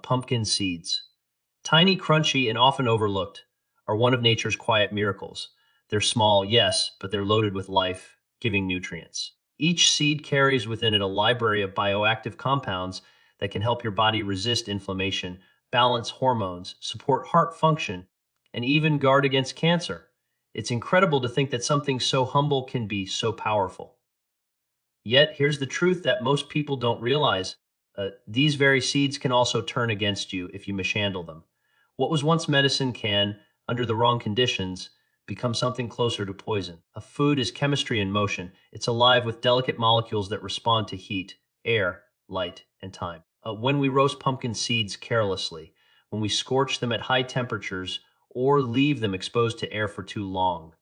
pumpkin seeds. Tiny, crunchy, and often overlooked, are one of nature's quiet miracles. They're small, yes, but they're loaded with life, giving nutrients. Each seed carries within it a library of bioactive compounds that can help your body resist inflammation, balance hormones, support heart function, and even guard against cancer. It's incredible to think that something so humble can be so powerful. Yet, here's the truth that most people don't realize. These very seeds can also turn against you if you mishandle them. What was once medicine can, under the wrong conditions, become something closer to poison. A food is chemistry in motion. It's alive with delicate molecules that respond to heat, air, light, and time. When we roast pumpkin seeds carelessly, when we scorch them at high temperatures, or leave them exposed to air for too long,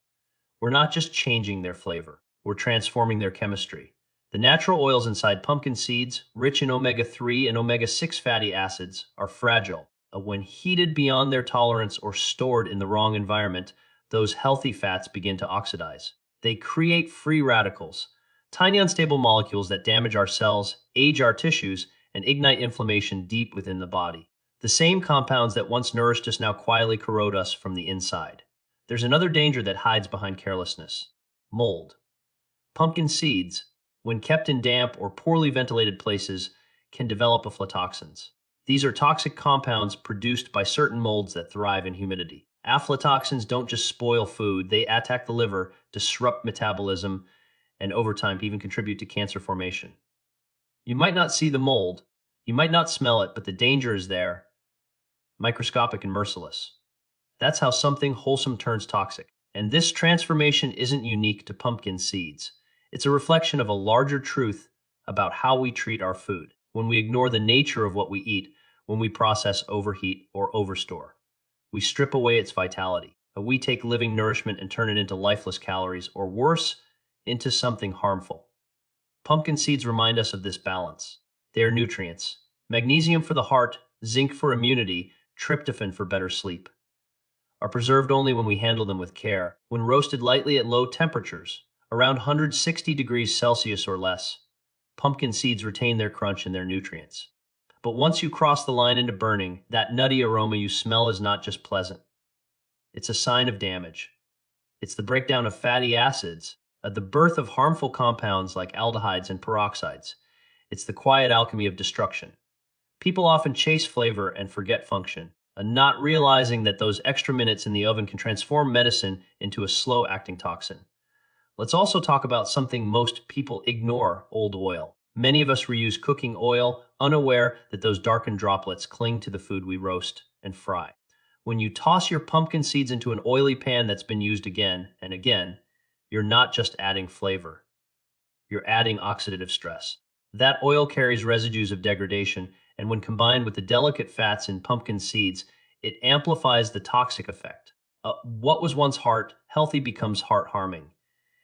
we're not just changing their flavor, we're transforming their chemistry. The natural oils inside pumpkin seeds, rich in omega-3 and omega-6 fatty acids, are fragile. When heated beyond their tolerance or stored in the wrong environment, those healthy fats begin to oxidize. They create free radicals, tiny unstable molecules that damage our cells, age our tissues, and ignite inflammation deep within the body. The same compounds that once nourished us now quietly corrode us from the inside. There's another danger that hides behind carelessness: mold. Pumpkin seeds, when kept in damp or poorly ventilated places, can develop aflatoxins. These are toxic compounds produced by certain molds that thrive in humidity. Aflatoxins don't just spoil food, they attack the liver, disrupt metabolism, and over time even contribute to cancer formation. You might not see the mold, you might not smell it, but the danger is there, microscopic and merciless. That's how something wholesome turns toxic. And this transformation isn't unique to pumpkin seeds. It's a reflection of a larger truth about how we treat our food. When we ignore the nature of what we eat, when we process, overheat, or overstore, we strip away its vitality. We take living nourishment and turn it into lifeless calories, or worse, into something harmful. Pumpkin seeds remind us of this balance. They are nutrients: magnesium for the heart, zinc for immunity, tryptophan for better sleep. Are preserved only when we handle them with care. When roasted lightly at low temperatures, around 160 degrees Celsius or less, pumpkin seeds retain their crunch and their nutrients. But once you cross the line into burning, that nutty aroma you smell is not just pleasant. It's a sign of damage. It's the breakdown of fatty acids, the birth of harmful compounds like aldehydes and peroxides. It's the quiet alchemy of destruction. People often chase flavor and forget function, not realizing that those extra minutes in the oven can transform medicine into a slow-acting toxin. Let's also talk about something most people ignore: old oil. Many of us reuse cooking oil, unaware that those darkened droplets cling to the food we roast and fry. When you toss your pumpkin seeds into an oily pan that's been used again and again, you're not just adding flavor, you're adding oxidative stress. That oil carries residues of degradation, and when combined with the delicate fats in pumpkin seeds, it amplifies the toxic effect. What was once healthy becomes heart-harming.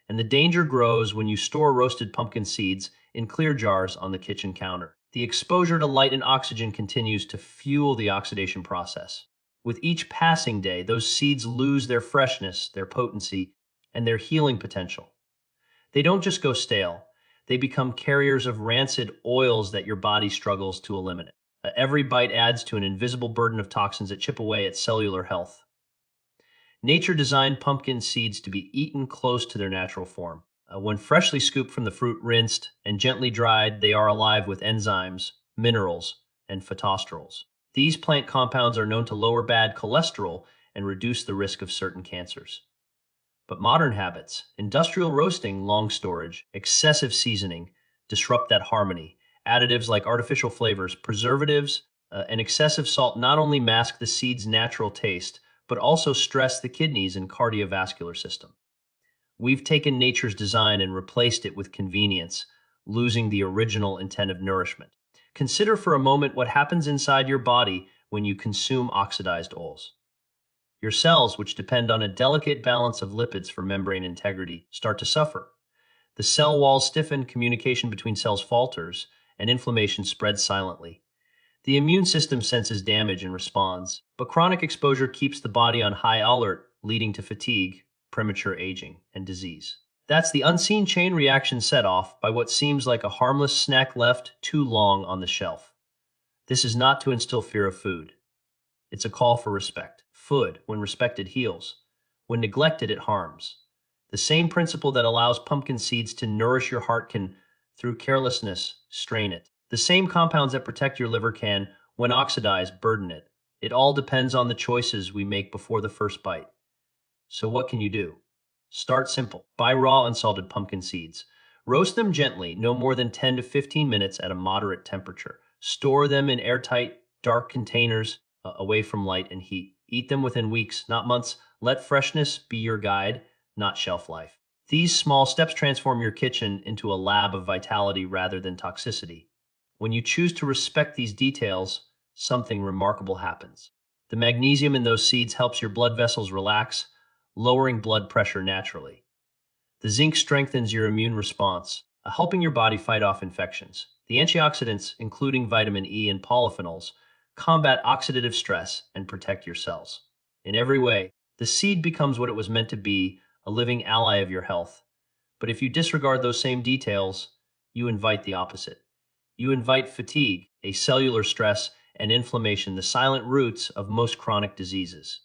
And the danger grows when you store roasted pumpkin seeds in clear jars on the kitchen counter. The exposure to light and oxygen continues to fuel the oxidation process. With each passing day, those seeds lose their freshness, their potency, and their healing potential. They don't just go stale, they become carriers of rancid oils that your body struggles to eliminate. Every bite adds to an invisible burden of toxins that chip away at cellular health. Nature designed pumpkin seeds to be eaten close to their natural form. When freshly scooped from the fruit, rinsed, and gently dried, they are alive with enzymes, minerals, and phytosterols. These plant compounds are known to lower bad cholesterol and reduce the risk of certain cancers. But modern habits, industrial roasting, long storage, excessive seasoning, disrupt that harmony. Additives like artificial flavors, preservatives, and excessive salt not only mask the seed's natural taste, but also stress the kidneys and cardiovascular system. We've taken nature's design and replaced it with convenience, losing the original intent of nourishment. Consider for a moment what happens inside your body when you consume oxidized oils. Your cells, which depend on a delicate balance of lipids for membrane integrity, start to suffer. The cell walls stiffen, communication between cells falters, and inflammation spreads silently. The immune system senses damage and responds, but chronic exposure keeps the body on high alert, leading to fatigue, premature aging, and disease. That's the unseen chain reaction set off by what seems like a harmless snack left too long on the shelf. This is not to instill fear of food. It's a call for respect. Food, when respected, heals. When neglected, it harms. The same principle that allows pumpkin seeds to nourish your heart can, through carelessness, strain it. The same compounds that protect your liver can, when oxidized, burden it. It all depends on the choices we make before the first bite. So what can you do? Start simple. Buy raw unsalted pumpkin seeds. Roast them gently, no more than 10 to 15 minutes at a moderate temperature. Store them in airtight, dark containers away from light and heat. Eat them within weeks, not months. Let freshness be your guide, not shelf life. These small steps transform your kitchen into a lab of vitality rather than toxicity. When you choose to respect these details, something remarkable happens. The magnesium in those seeds helps your blood vessels relax, lowering blood pressure naturally. The zinc strengthens your immune response, helping your body fight off infections. The antioxidants, including vitamin E and polyphenols, combat oxidative stress and protect your cells. In every way, the seed becomes what it was meant to be, a living ally of your health. But if you disregard those same details, you invite the opposite. You invite fatigue, a cellular stress, and inflammation, the silent roots of most chronic diseases.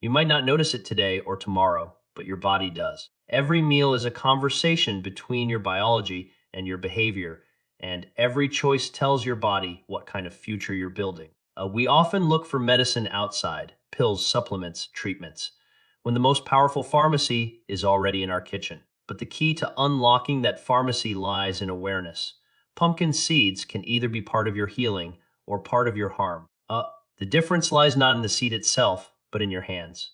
You might not notice it today or tomorrow, but your body does. Every meal is a conversation between your biology and your behavior, and every choice tells your body what kind of future you're building. We often look for medicine outside, pills, supplements, treatments, when the most powerful pharmacy is already in our kitchen. But the key to unlocking that pharmacy lies in awareness. Pumpkin seeds can either be part of your healing or part of your harm. The difference lies not in the seed itself, but in your hands.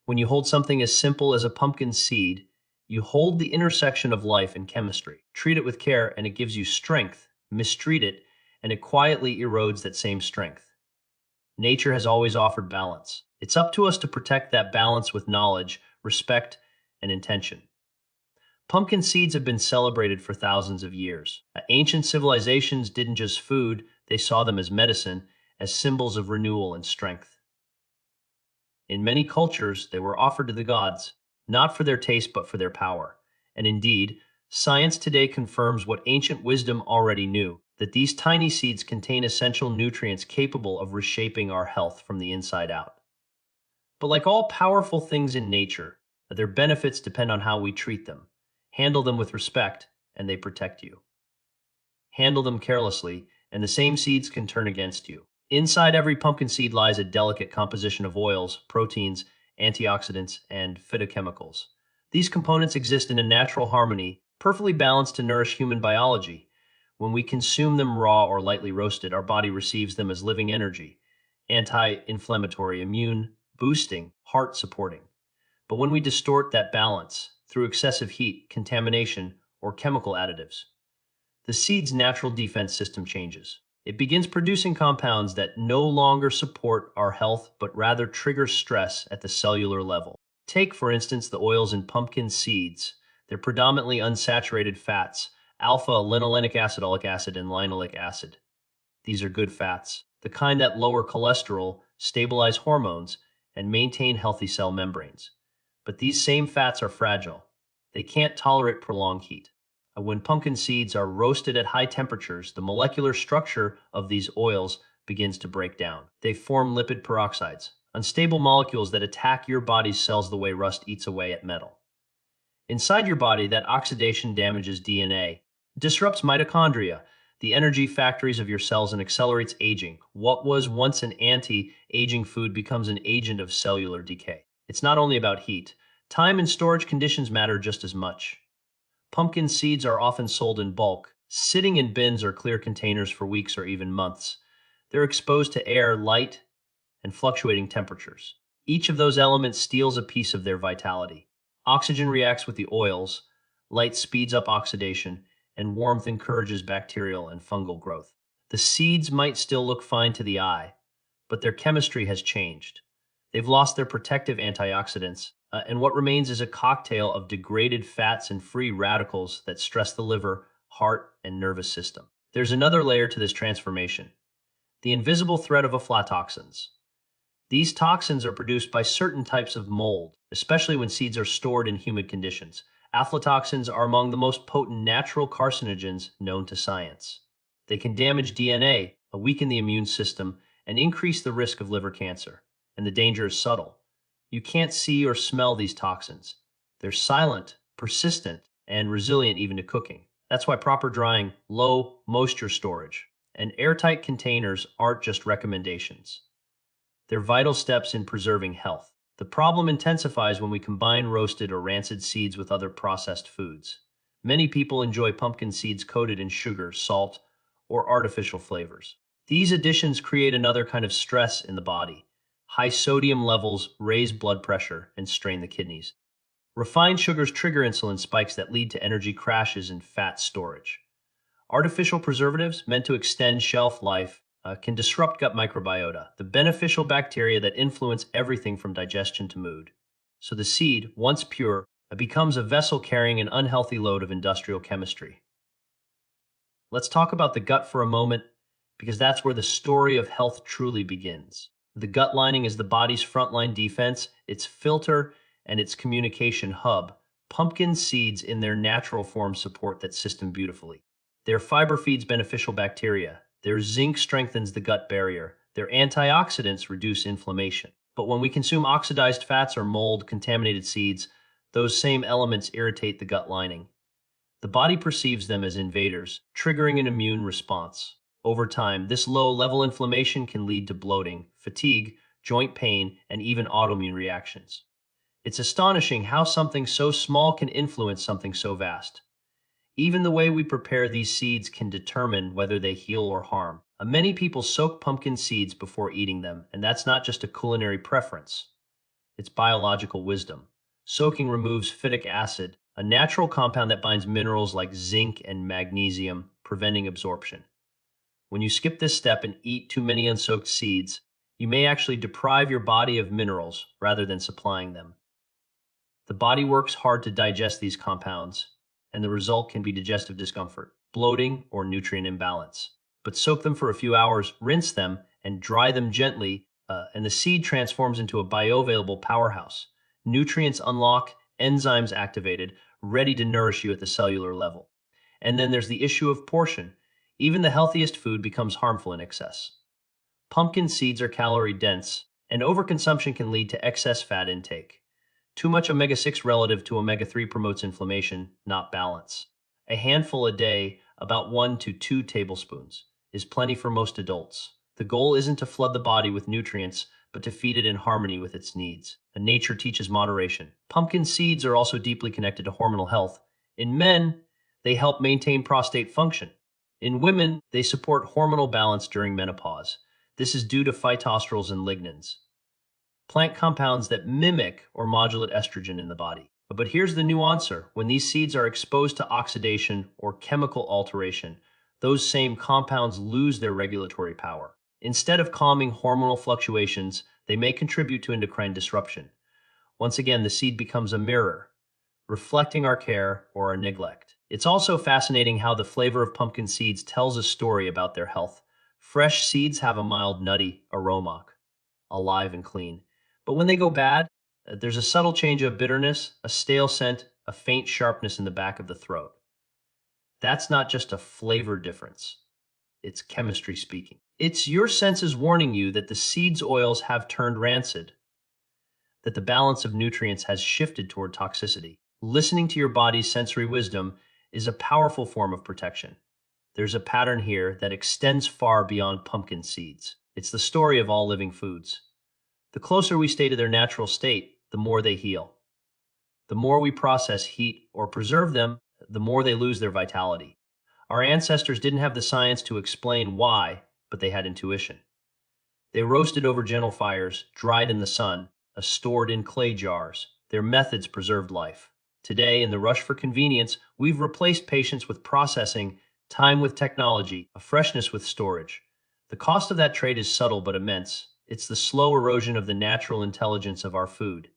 When you hold something as simple as a pumpkin seed, you hold the intersection of life and chemistry. Treat it with care and it gives you strength. Mistreat it and it quietly erodes that same strength. Nature has always offered balance. It's up to us to protect that balance with knowledge, respect, and intention. Pumpkin seeds have been celebrated for thousands of years. Ancient civilizations didn't just food, they saw them as medicine, as symbols of renewal and strength. In many cultures, they were offered to the gods, not for their taste but for their power. And indeed, science today confirms what ancient wisdom already knew, that these tiny seeds contain essential nutrients capable of reshaping our health from the inside out. But like all powerful things in nature, their benefits depend on how we treat them. Handle them with respect, and they protect you. Handle them carelessly, and the same seeds can turn against you. Inside every pumpkin seed lies a delicate composition of oils, proteins, antioxidants, and phytochemicals. These components exist in a natural harmony, perfectly balanced to nourish human biology. When we consume them raw or lightly roasted, our body receives them as living energy, anti-inflammatory, immune boosting, heart supporting. But when we distort that balance through excessive heat, contamination, or chemical additives, the seed's natural defense system changes. It begins producing compounds that no longer support our health, but rather trigger stress at the cellular level. Take, for instance, the oils in pumpkin seeds. They're predominantly unsaturated fats, alpha-linolenic acid, oleic acid, and linoleic acid. These are good fats, the kind that lower cholesterol, stabilize hormones, and maintain healthy cell membranes. But these same fats are fragile. They can't tolerate prolonged heat. When pumpkin seeds are roasted at high temperatures, the molecular structure of these oils begins to break down. They form lipid peroxides, unstable molecules that attack your body's cells the way rust eats away at metal. Inside your body, that oxidation damages DNA, disrupts mitochondria, the energy factories of your cells, and accelerates aging. What was once an anti-aging food becomes an agent of cellular decay. It's not only about heat. Time and storage conditions matter just as much. Pumpkin seeds are often sold in bulk, sitting in bins or clear containers for weeks or even months. They're exposed to air, light, and fluctuating temperatures. Each of those elements steals a piece of their vitality. Oxygen reacts with the oils, light speeds up oxidation, and warmth encourages bacterial and fungal growth. The seeds might still look fine to the eye, but their chemistry has changed. They've lost their protective antioxidants, and what remains is a cocktail of degraded fats and free radicals that stress the liver, heart, and nervous system. There's another layer to this transformation: the invisible threat of aflatoxins. These toxins are produced by certain types of mold, especially when seeds are stored in humid conditions. Aflatoxins are among the most potent natural carcinogens known to science. They can damage DNA, weaken the immune system, and increase the risk of liver cancer. And the danger is subtle. You can't see or smell these toxins. They're silent, persistent, and resilient even to cooking. That's why proper drying, low moisture storage, and airtight containers aren't just recommendations. They're vital steps in preserving health. The problem intensifies when we combine roasted or rancid seeds with other processed foods. Many people enjoy pumpkin seeds coated in sugar, salt, or artificial flavors. These additions create another kind of stress in the body. High sodium levels raise blood pressure and strain the kidneys. Refined sugars trigger insulin spikes that lead to energy crashes and fat storage. Artificial preservatives, meant to extend shelf life, can disrupt gut microbiota, the beneficial bacteria that influence everything from digestion to mood. So the seed, once pure, becomes a vessel carrying an unhealthy load of industrial chemistry. Let's talk about the gut for a moment, because that's where the story of health truly begins. The gut lining is the body's frontline defense, its filter, and its communication hub. Pumpkin seeds in their natural form support that system beautifully. Their fiber feeds beneficial bacteria. Their zinc strengthens the gut barrier. Their antioxidants reduce inflammation. But when we consume oxidized fats or mold-contaminated seeds, those same elements irritate the gut lining. The body perceives them as invaders, triggering an immune response. Over time, this low-level inflammation can lead to bloating, fatigue, joint pain, and even autoimmune reactions. It's astonishing how something so small can influence something so vast. Even the way we prepare these seeds can determine whether they heal or harm. Many people soak pumpkin seeds before eating them, and that's not just a culinary preference. It's biological wisdom. Soaking removes phytic acid, a natural compound that binds minerals like zinc and magnesium, preventing absorption. When you skip this step and eat too many unsoaked seeds, you may actually deprive your body of minerals rather than supplying them. The body works hard to digest these compounds, and the result can be digestive discomfort, bloating, or nutrient imbalance. But soak them for a few hours, rinse them, and dry them gently, and the seed transforms into a bioavailable powerhouse. Nutrients unlock, enzymes activated, ready to nourish you at the cellular level. And then there's the issue of portion. Even the healthiest food becomes harmful in excess. Pumpkin seeds are calorie-dense, and overconsumption can lead to excess fat intake. Too much omega-6 relative to omega-3 promotes inflammation, not balance. A handful a day, about 1 to 2 tablespoons, is plenty for most adults. The goal isn't to flood the body with nutrients, but to feed it in harmony with its needs. And nature teaches moderation. Pumpkin seeds are also deeply connected to hormonal health. In men, they help maintain prostate function. In women, they support hormonal balance during menopause. This is due to phytosterol and lignans, plant compounds that mimic or modulate estrogen in the body. But here's the nuancer. When these seeds are exposed to oxidation or chemical alteration, those same compounds lose their regulatory power. Instead of calming hormonal fluctuations, they may contribute to endocrine disruption. Once again, the seed becomes a mirror, reflecting our care or our neglect. It's also fascinating how the flavor of pumpkin seeds tells a story about their health. Fresh seeds have a mild, nutty aroma, alive and clean. But when they go bad, there's a subtle change of bitterness, a stale scent, a faint sharpness in the back of the throat. That's not just a flavor difference. It's chemistry speaking. It's your senses warning you that the seed's oils have turned rancid, that the balance of nutrients has shifted toward toxicity. Listening to your body's sensory wisdom is a powerful form of protection. There's a pattern here that extends far beyond pumpkin seeds. It's the story of all living foods. The closer we stay to their natural state, the more they heal. The more we process, heat, or preserve them, the more they lose their vitality. Our ancestors didn't have the science to explain why, but they had intuition. They roasted over gentle fires, dried in the sun, stored in clay jars. Their methods preserved life. Today, in the rush for convenience, we've replaced patience with processing, time with technology, a freshness with storage. The cost of that trade is subtle but immense. It's the slow erosion of the natural intelligence of our food.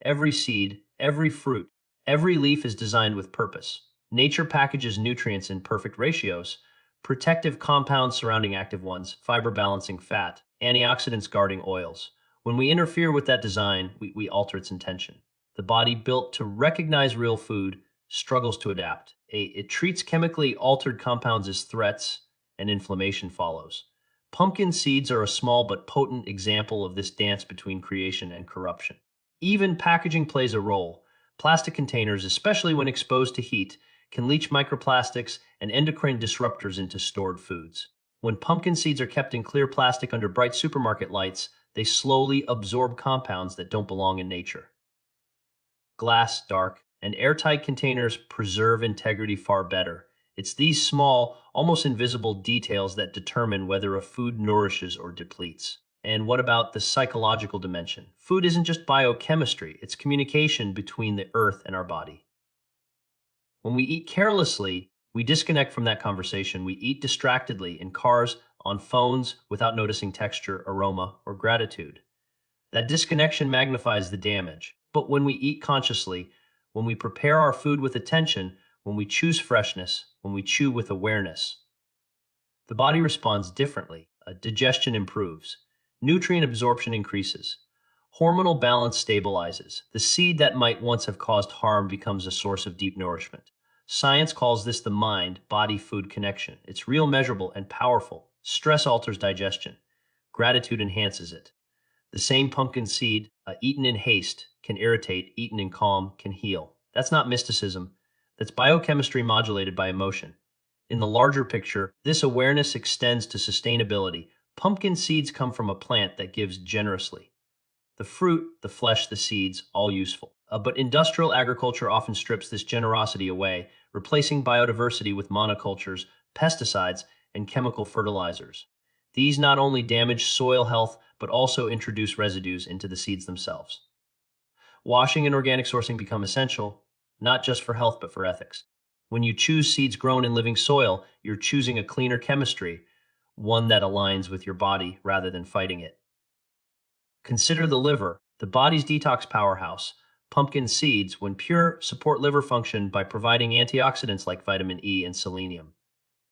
Every seed, every fruit, every leaf is designed with purpose. Nature packages nutrients in perfect ratios, protective compounds surrounding active ones, fiber balancing fat, antioxidants guarding oils. When we interfere with that design, we alter its intention. The body built to recognize real food struggles to adapt. It treats chemically altered compounds as threats, and inflammation follows. Pumpkin seeds are a small but potent example of this dance between creation and corruption. Even packaging plays a role. Plastic containers, especially when exposed to heat, can leach microplastics and endocrine disruptors into stored foods. When pumpkin seeds are kept in clear plastic under bright supermarket lights, they slowly absorb compounds that don't belong in nature. Glass, dark, and airtight containers preserve integrity far better. It's these small, almost invisible details that determine whether a food nourishes or depletes. And what about the psychological dimension? Food isn't just biochemistry, it's communication between the earth and our body. When we eat carelessly, we disconnect from that conversation. We eat distractedly in cars, on phones, without noticing texture, aroma, or gratitude. That disconnection magnifies the damage. But when we eat consciously, when we prepare our food with attention, when we choose freshness, when we chew with awareness, the body responds differently. Digestion improves. Nutrient absorption increases. Hormonal balance stabilizes. The seed that might once have caused harm becomes a source of deep nourishment. Science calls this the mind-body-food connection. It's real, measurable, and powerful. Stress alters digestion. Gratitude enhances it. The same pumpkin seed, eaten in haste, can irritate, eaten in calm, can heal. That's not mysticism. That's biochemistry modulated by emotion. In the larger picture, this awareness extends to sustainability. Pumpkin seeds come from a plant that gives generously. The fruit, the flesh, the seeds, all useful. But industrial agriculture often strips this generosity away, replacing biodiversity with monocultures, pesticides, and chemical fertilizers. These not only damage soil health, but also introduce residues into the seeds themselves. Washing and organic sourcing become essential, not just for health, but for ethics. When you choose seeds grown in living soil, you're choosing a cleaner chemistry, one that aligns with your body rather than fighting it. Consider the liver, the body's detox powerhouse. Pumpkin seeds, when pure, support liver function by providing antioxidants like vitamin E and selenium.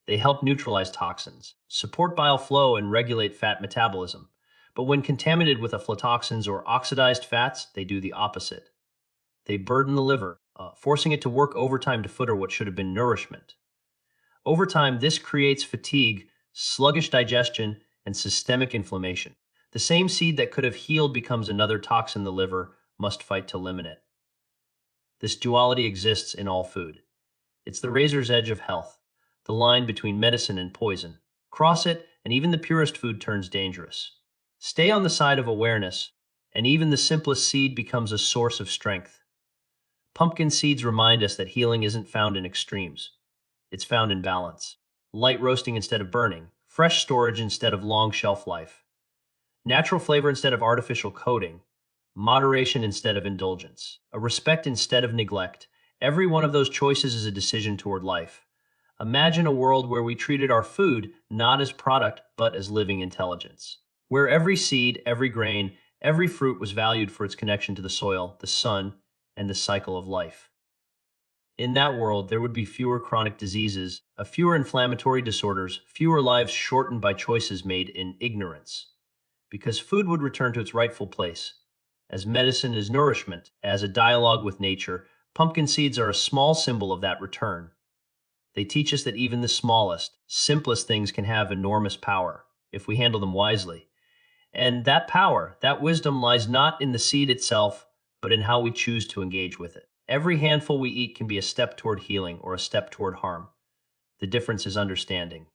They help neutralize toxins, support bile flow, and regulate fat metabolism. But when contaminated with aflatoxins or oxidized fats, they do the opposite. They burden the liver, forcing it to work overtime to footer what should have been nourishment. Over time, this creates fatigue, sluggish digestion, and systemic inflammation. The same seed that could have healed becomes another toxin the liver must fight to eliminate. This duality exists in all food. It's the razor's edge of health, the line between medicine and poison. Cross it, and even the purest food turns dangerous. Stay on the side of awareness, and even the simplest seed becomes a source of strength. Pumpkin seeds remind us that healing isn't found in extremes. It's found in balance. Light roasting instead of burning, fresh storage instead of long shelf life, natural flavor instead of artificial coating, moderation instead of indulgence, a respect instead of neglect. Every one of those choices is a decision toward life. Imagine a world where we treated our food not as product, but as living intelligence, where every seed, every grain, every fruit was valued for its connection to the soil, the sun, and the cycle of life. In that world, there would be fewer chronic diseases, fewer inflammatory disorders, fewer lives shortened by choices made in ignorance, because food would return to its rightful place. As medicine, as nourishment, as a dialogue with nature, pumpkin seeds are a small symbol of that return. They teach us that even the smallest, simplest things can have enormous power if we handle them wisely. And that power, that wisdom lies not in the seed itself, but in how we choose to engage with it. Every handful we eat can be a step toward healing or a step toward harm. The difference is understanding.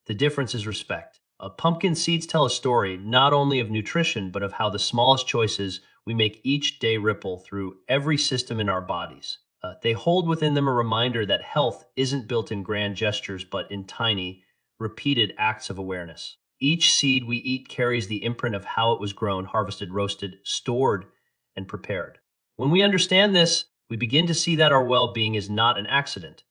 The difference is respect. Pumpkin seeds tell a story not only of nutrition, but of how the smallest choices we make each day ripple through every system in our bodies. They hold within them a reminder that health isn't built in grand gestures, but in tiny, repeated acts of awareness. Each seed we eat carries the imprint of how it was grown, harvested, roasted, stored, and prepared. When we understand this, we begin to see that our well-being is not an accident.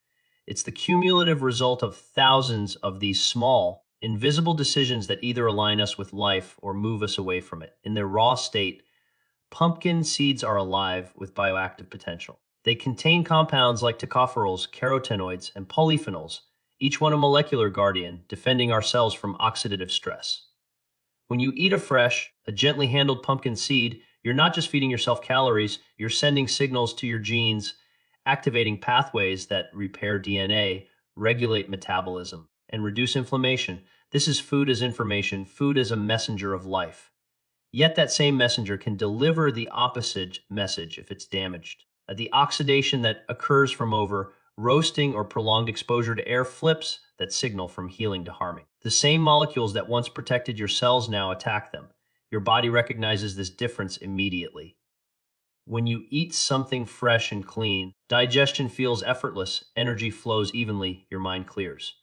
It's the cumulative result of thousands of these small, invisible decisions that either align us with life or move us away from it. In their raw state, pumpkin seeds are alive with bioactive potential. They contain compounds like tocopherols, carotenoids, and polyphenols, each one a molecular guardian, defending our cells from oxidative stress. When you eat a gently handled pumpkin seed, you're not just feeding yourself calories, you're sending signals to your genes, activating pathways that repair DNA, regulate metabolism, and reduce inflammation. This is food as information, food as a messenger of life. Yet that same messenger can deliver the opposite message if it's damaged. The oxidation that occurs from over roasting or prolonged exposure to air flips that signal from healing to harming. The same molecules that once protected your cells now attack them. Your body recognizes this difference immediately. When you eat something fresh and clean, digestion feels effortless, energy flows evenly, your mind clears.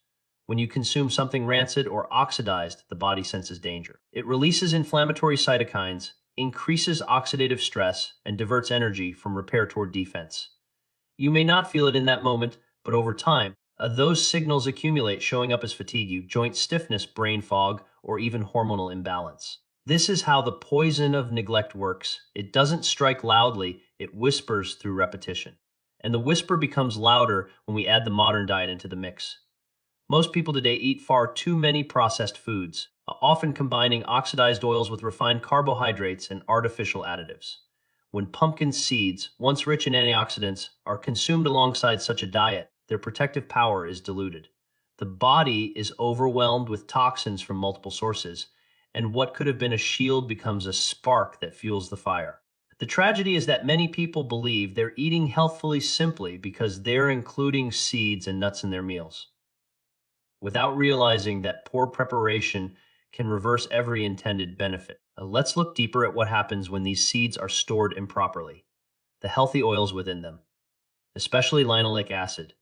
When you consume something rancid or oxidized, the body senses danger. It releases inflammatory cytokines, increases oxidative stress, and diverts energy from repair toward defense. You may not feel it in that moment, but over time, those signals accumulate, showing up as fatigue, joint stiffness, brain fog, or even hormonal imbalance. This is how the poison of neglect works. It doesn't strike loudly, it whispers through repetition. And the whisper becomes louder when we add the modern diet into the mix. Most people today eat far too many processed foods, often combining oxidized oils with refined carbohydrates and artificial additives. When pumpkin seeds, once rich in antioxidants, are consumed alongside such a diet, their protective power is diluted. The body is overwhelmed with toxins from multiple sources, and what could have been a shield becomes a spark that fuels the fire. The tragedy is that many people believe they're eating healthfully simply because they're including seeds and nuts in their meals, without realizing that poor preparation can reverse every intended benefit. Let's look deeper at what happens when these seeds are stored improperly. The healthy oils within them, especially linoleic acid,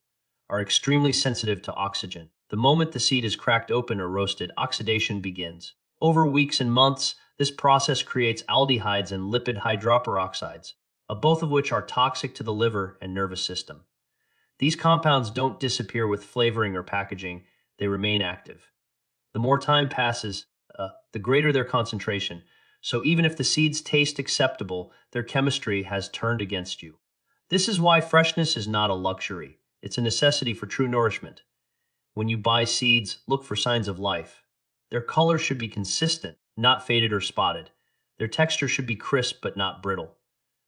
are extremely sensitive to oxygen. The moment the seed is cracked open or roasted, oxidation begins. Over weeks and months, this process creates aldehydes and lipid hydroperoxides, both of which are toxic to the liver and nervous system. These compounds don't disappear with flavoring or packaging, they remain active. The more time passes, the greater their concentration. So even if the seeds taste acceptable, their chemistry has turned against you. This is why freshness is not a luxury. It's a necessity for true nourishment. When you buy seeds, look for signs of life. Their color should be consistent, not faded or spotted. Their texture should be crisp but not brittle.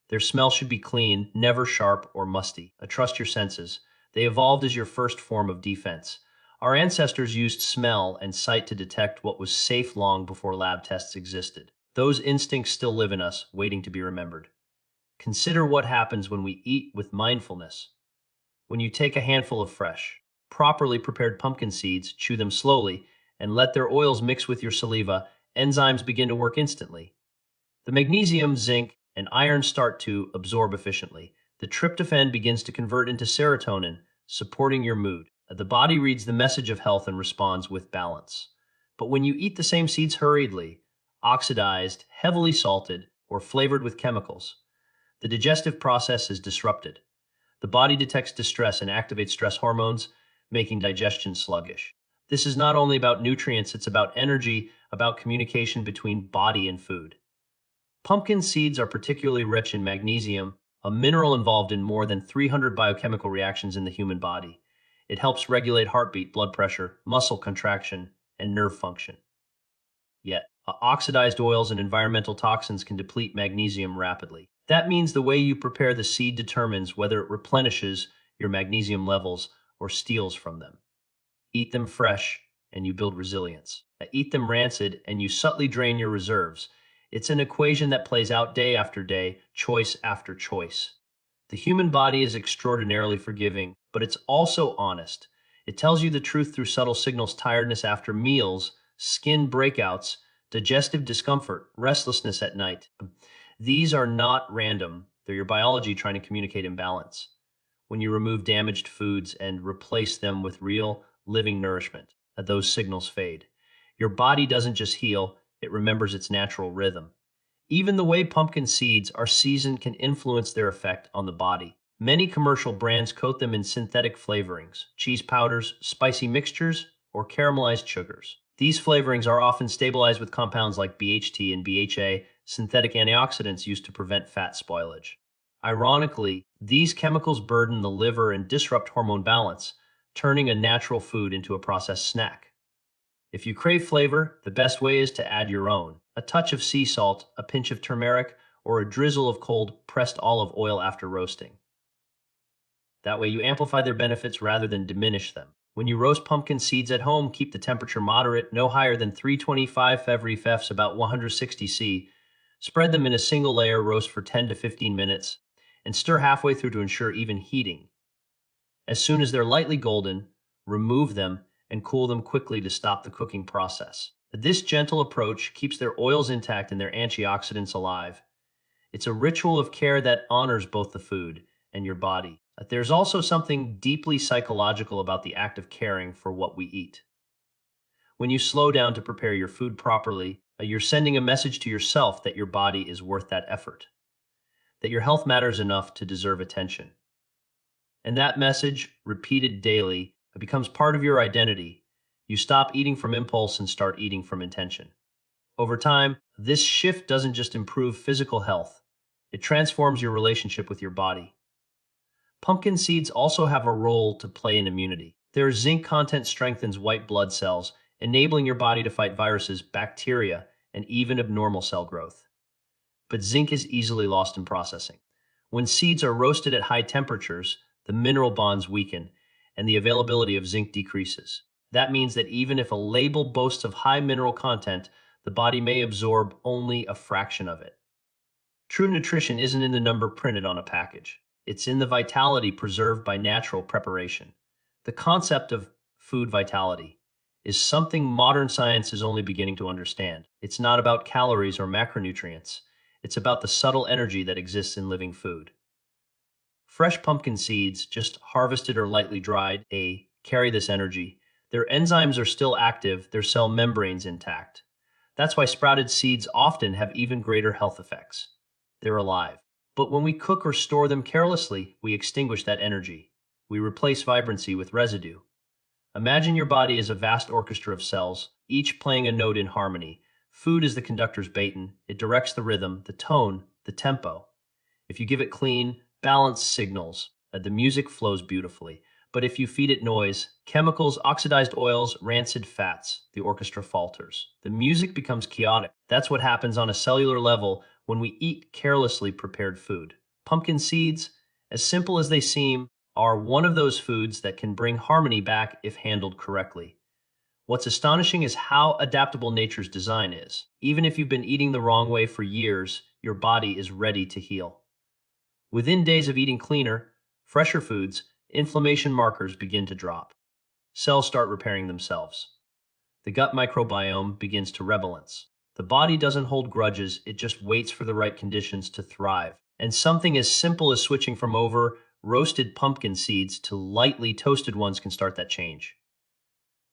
Their smell should be clean, never sharp or musty. Trust your senses. They evolved as your first form of defense. Our ancestors used smell and sight to detect what was safe long before lab tests existed. Those instincts still live in us, waiting to be remembered. Consider what happens when we eat with mindfulness. When you take a handful of fresh, properly prepared pumpkin seeds, chew them slowly, and let their oils mix with your saliva, enzymes begin to work instantly. The magnesium, zinc, and iron start to absorb efficiently. The tryptophan begins to convert into serotonin, supporting your mood. The body reads the message of health and responds with balance. But when you eat the same seeds hurriedly, oxidized, heavily salted, or flavored with chemicals, the digestive process is disrupted. The body detects distress and activates stress hormones, making digestion sluggish. This is not only about nutrients, it's about energy, about communication between body and food. Pumpkin seeds are particularly rich in magnesium, a mineral involved in more than 300 biochemical reactions in the human body. It helps regulate heartbeat, blood pressure, muscle contraction, and nerve function. Yet, oxidized oils and environmental toxins can deplete magnesium rapidly. That means the way you prepare the seed determines whether it replenishes your magnesium levels or steals from them. Eat them fresh, and you build resilience. Eat them rancid, and you subtly drain your reserves. It's an equation that plays out day after day, choice after choice. The human body is extraordinarily forgiving, but it's also honest. It tells you the truth through subtle signals: tiredness after meals, skin breakouts, digestive discomfort, restlessness at night. These are not random. They're your biology trying to communicate imbalance. When you remove damaged foods and replace them with real, living nourishment, those signals fade. Your body doesn't just heal, it remembers its natural rhythm. Even the way pumpkin seeds are seasoned can influence their effect on the body. Many commercial brands coat them in synthetic flavorings, cheese powders, spicy mixtures, or caramelized sugars. These flavorings are often stabilized with compounds like BHT and BHA, synthetic antioxidants used to prevent fat spoilage. Ironically, these chemicals burden the liver and disrupt hormone balance, turning a natural food into a processed snack. If you crave flavor, the best way is to add your own. A touch of sea salt, a pinch of turmeric, or a drizzle of cold pressed olive oil after roasting. That way you amplify their benefits rather than diminish them. When you roast pumpkin seeds at home, keep the temperature moderate, no higher than 325 February Fs, about 160 C. Spread them in a single layer, roast for 10 to 15 minutes, and stir halfway through to ensure even heating. As soon as they're lightly golden, remove them and cool them quickly to stop the cooking process. This gentle approach keeps their oils intact and their antioxidants alive. It's a ritual of care that honors both the food and your body. There's also something deeply psychological about the act of caring for what we eat. When you slow down to prepare your food properly, you're sending a message to yourself that your body is worth that effort, that your health matters enough to deserve attention. And that message, repeated daily, becomes part of your identity. You stop eating from impulse and start eating from intention. Over time, this shift doesn't just improve physical health, it transforms your relationship with your body. Pumpkin seeds also have a role to play in immunity. Their zinc content strengthens white blood cells, enabling your body to fight viruses, bacteria, and even abnormal cell growth. But zinc is easily lost in processing. When seeds are roasted at high temperatures, the mineral bonds weaken, and the availability of zinc decreases. That means that even if a label boasts of high mineral content, the body may absorb only a fraction of it. True nutrition isn't in the number printed on a package. It's in the vitality preserved by natural preparation. The concept of food vitality is something modern science is only beginning to understand. It's not about calories or macronutrients. It's about the subtle energy that exists in living food. Fresh pumpkin seeds, just harvested or lightly dried, carry this energy. Their enzymes are still active, their cell membranes intact. That's why sprouted seeds often have even greater health effects. They're alive. But when we cook or store them carelessly, we extinguish that energy. We replace vibrancy with residue. Imagine your body as a vast orchestra of cells, each playing a note in harmony. Food is the conductor's baton. It directs the rhythm, the tone, the tempo. If you give it clean, balanced signals, the music flows beautifully. But if you feed it noise, chemicals, oxidized oils, rancid fats, the orchestra falters. The music becomes chaotic. That's what happens on a cellular level when we eat carelessly prepared food. Pumpkin seeds, as simple as they seem, are one of those foods that can bring harmony back if handled correctly. What's astonishing is how adaptable nature's design is. Even if you've been eating the wrong way for years, your body is ready to heal. Within days of eating cleaner, fresher foods, inflammation markers begin to drop. Cells start repairing themselves. The gut microbiome begins to rebalance. The body doesn't hold grudges, it just waits for the right conditions to thrive. And something as simple as switching from over-roasted pumpkin seeds to lightly toasted ones can start that change.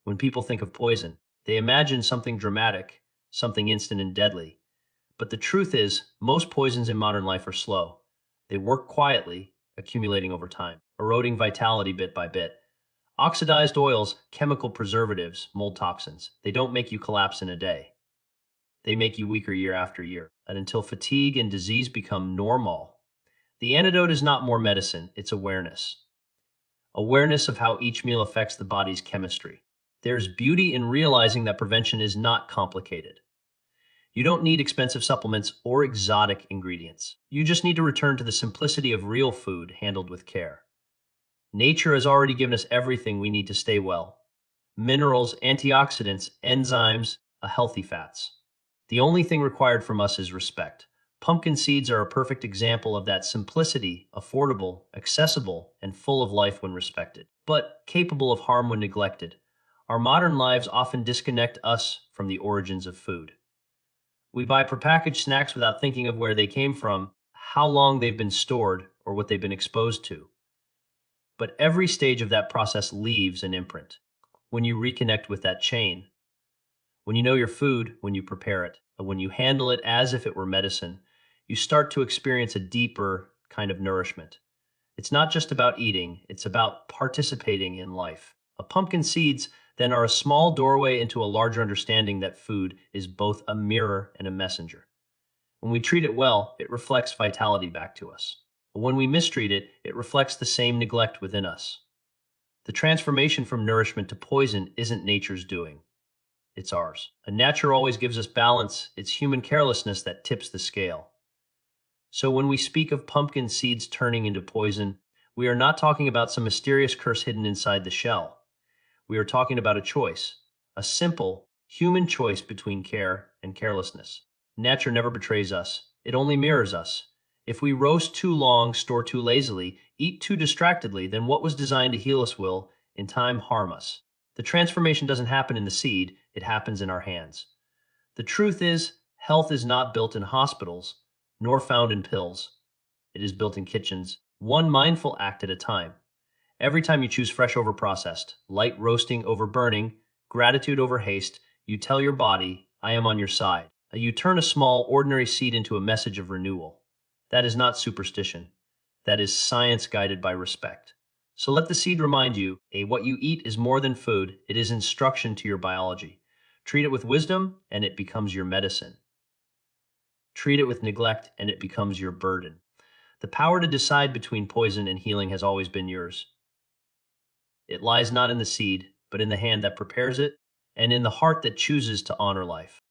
When people think of poison, they imagine something dramatic, something instant and deadly. But the truth is, most poisons in modern life are slow. They work quietly, accumulating over time, eroding vitality bit by bit. Oxidized oils, chemical preservatives, mold toxins, they don't make you collapse in a day. They make you weaker year after year, and until fatigue and disease become normal. The antidote is not more medicine, it's awareness. Awareness of how each meal affects the body's chemistry. There's beauty in realizing that prevention is not complicated. You don't need expensive supplements or exotic ingredients. You just need to return to the simplicity of real food handled with care. Nature has already given us everything we need to stay well. Minerals, antioxidants, enzymes, healthy fats. The only thing required from us is respect. Pumpkin seeds are a perfect example of that simplicity, affordable, accessible, and full of life when respected, but capable of harm when neglected. Our modern lives often disconnect us from the origins of food. We buy prepackaged snacks without thinking of where they came from, how long they've been stored, or what they've been exposed to. But every stage of that process leaves an imprint. When you reconnect with that chain, when you know your food, when you prepare it, when you handle it as if it were medicine, you start to experience a deeper kind of nourishment. It's not just about eating, it's about participating in life. Pumpkin seeds then are a small doorway into a larger understanding that food is both a mirror and a messenger. When we treat it well, it reflects vitality back to us. But when we mistreat it, it reflects the same neglect within us. The transformation from nourishment to poison isn't nature's doing. It's ours. And nature always gives us balance. It's human carelessness that tips the scale. So when we speak of pumpkin seeds turning into poison, we are not talking about some mysterious curse hidden inside the shell. We are talking about a choice, a simple, human choice between care and carelessness. Nature never betrays us, it only mirrors us. If we roast too long, store too lazily, eat too distractedly, then what was designed to heal us will, in time, harm us. The transformation doesn't happen in the seed, it happens in our hands. The truth is, health is not built in hospitals, nor found in pills. It is built in kitchens, one mindful act at a time. Every time you choose fresh over processed, light roasting over burning, gratitude over haste, you tell your body, I am on your side. You turn a small, ordinary seed into a message of renewal. That is not superstition. That is science guided by respect. So let the seed remind you, what you eat is more than food, it is instruction to your biology. Treat it with wisdom, and it becomes your medicine. Treat it with neglect, and it becomes your burden. The power to decide between poison and healing has always been yours. It lies not in the seed, but in the hand that prepares it, and in the heart that chooses to honor life.